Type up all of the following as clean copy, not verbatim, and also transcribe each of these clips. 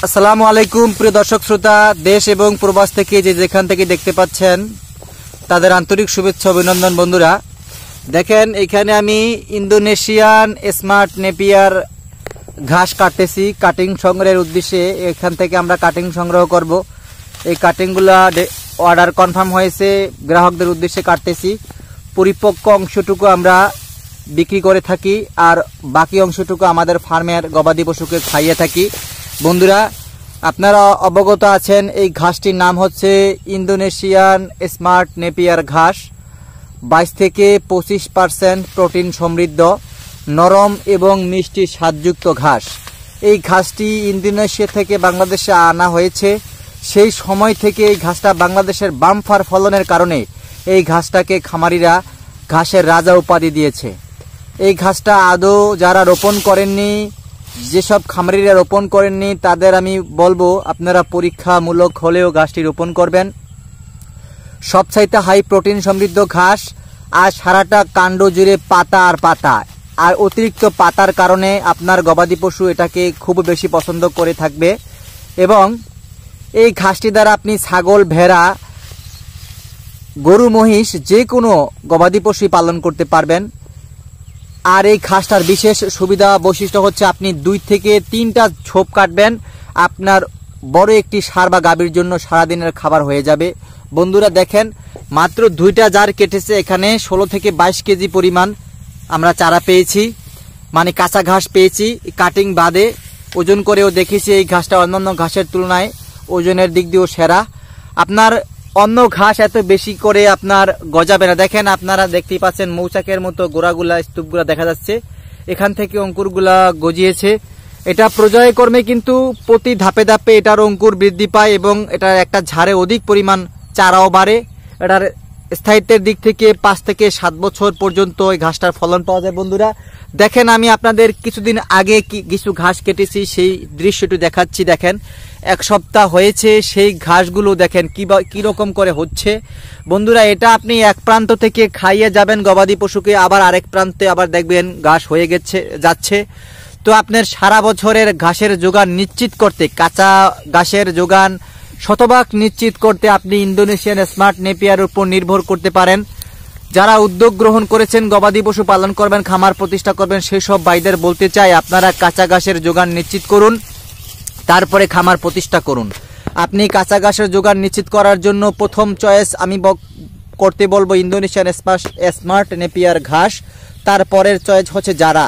আসসালামু আলাইকুম প্রিয় দর্শক শ্রোতা, দেশ এবং প্রবাস থেকে যেখান থেকে দেখতে পাচ্ছেন তাদের আন্তরিক শুভেচ্ছা অভিনন্দন। বন্ধুরা দেখেন, এখানে আমি ইন্দোনেশিয়ান স্মার্ট নেপিয়ার ঘাস কাটতেছি কাটিং সংগ্রহের উদ্দেশ্যে। এখান থেকে আমরা কাটিং সংগ্রহ করব। এই কাটিংগুলো অর্ডার কনফার্ম হয়েছে, গ্রাহকদের উদ্দেশ্যে কাটতেছি। পরিপক্ক অংশটুকু আমরা বিক্রি করে থাকি, আর বাকি অংশটুকু আমাদের ফার্মের গবাদি পশুকে খাইয়ে থাকি। বন্ধুরা আপনারা অবগত আছেন, এই ঘাসটির নাম হচ্ছে ইন্দোনেশিয়ান স্মার্ট নেপিয়ার ঘাস। 22 থেকে 25% প্রোটিন সমৃদ্ধ, নরম এবং মিষ্টি স্বাদযুক্ত ঘাস। এই ঘাসটি ইন্দোনেশিয়া থেকে বাংলাদেশে আনা হয়েছে। সেই সময় থেকে এই ঘাসটা বাংলাদেশের বাম্পার ফলনের কারণে এই ঘাসটাকে খামারিরা ঘাসের রাজা উপাধি দিয়েছে। এই ঘাসটা আদৌ যারা রোপণ করেননি, যেসব খামারিরা রোপণ করেননি, তাদের আমি বলবো আপনারা পরীক্ষামূলক হলেও ঘাসটি রোপণ করবেন। সবচাইতে হাই প্রোটিন সমৃদ্ধ ঘাস, আর সারাটা কাণ্ড জুড়ে পাতা আর পাতা, আর অতিরিক্ত পাতার কারণে আপনার গবাদি পশু এটাকে খুব বেশি পছন্দ করে থাকবে। এবং এই ঘাসটি দ্বারা আপনি ছাগল, ভেড়া, গরু, মহিষ যে কোনো গবাদি পশু পালন করতে পারবেন। আর এই ঘাসটার বিশেষ সুবিধা বৈশিষ্ট্য হচ্ছে আপনি 2 থেকে 3টা ছোপ কাটবেন, আপনার বড় একটি ষাঁড় বা গাভীর জন্য সারাদিনের খাবার হয়ে যাবে। বন্ধুরা দেখেন, মাত্র 2টা জার কেটেছে, এখানে 16 থেকে 22 কেজি পরিমাণ আমরা চারা পেয়েছি, মানে কাঁচা ঘাস পেয়েছি। কাটিং বাদে ওজন করেও দেখেছি এই ঘাসটা অন্যান্য ঘাসের তুলনায় ওজনের দিক দিয়েও সেরা। আপনার অন্য ঘাস এত বেশি করে আপনার গজাবে না। দেখেন, আপনারা দেখতেই পাচ্ছেন মৌচাকের মতো গোড়াগুলা, স্তূপগুলা দেখা যাচ্ছে, এখান থেকে অঙ্কুরগুলা গজিয়েছে। এটা প্রজননক্রমে কিন্তু প্রতি ধাপে ধাপে এটার অঙ্কুর বৃদ্ধি পায় এবং এটার একটা ঝাড়ে অধিক পরিমাণ চারাও বাড়ে। এটার স্থায়িত্বের দিক থেকে 5 থেকে 7 বছর পর্যন্ত এই ঘাসটার ফলন পাওয়া যায়। বন্ধুরা দেখেন, আমি আপনাদের কিছুদিন আগে কিছু ঘাস কেটেছি, সেই দৃশ্যটি দেখাচ্ছি। দেখেন, 1 সপ্তাহ হয়েছে, সেই ঘাসগুলো দেখেন কিরকম করে হচ্ছে। বন্ধুরা এটা আপনি এক প্রান্ত থেকে খাইয়ে যাবেন গবাদি পশুকে, আবার আরেক প্রান্তে আবার দেখবেন ঘাস হয়ে যাচ্ছে। তো আপনার সারা বছরের ঘাসের যোগান নিশ্চিত করতে, কাঁচা ঘাসের যোগান শতভাগ নিশ্চিত করতে আপনি ইন্দোনেশিয়ান স্মার্ট নেপিয়ার উপর নির্ভর করতে পারেন। যারা উদ্যোগ গ্রহণ করেছেন গবাদি পশু পালন করবেন, খামার প্রতিষ্ঠা করবেন, সেই সব ভাইদের বলতে চাই আপনারা কাঁচা ঘাসের যোগান নিশ্চিত করুন, তারপরে খামার প্রতিষ্ঠা করুন। আপনি কাঁচা ঘাসের যোগান নিশ্চিত করার জন্য প্রথম চয়েস আমি করতে বলবো ইন্দোনেশিয়ান স্মার্ট নেপিয়ার ঘাস। তারপরের চয়েস হচ্ছে জারা,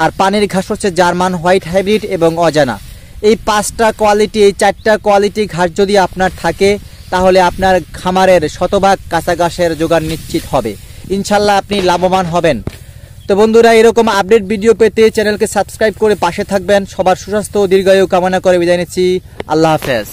আর পানির ঘাস হচ্ছে জার্মান হোয়াইট হাইব্রিড এবং অজানা। এই 5টা কোয়ালিটি, এই 4টা কোয়ালিটি ঘাস যদি আপনার থাকে, তাহলে আপনার খামারের শতভাগ কাঁচা ঘাসের যোগান নিশ্চিত হবে। ইনশাল্লাহ আপনি লাভবান হবেন। তো বন্ধুরা এরকম আপডেট ভিডিও পেতে চ্যানেলকে সাবস্ক্রাইব করে পাশে থাকবেন। সবার সুস্বাস্থ্য ও দীর্ঘায়ু কামনা করে বিদায় নিচ্ছি। আল্লাহ হাফেজ।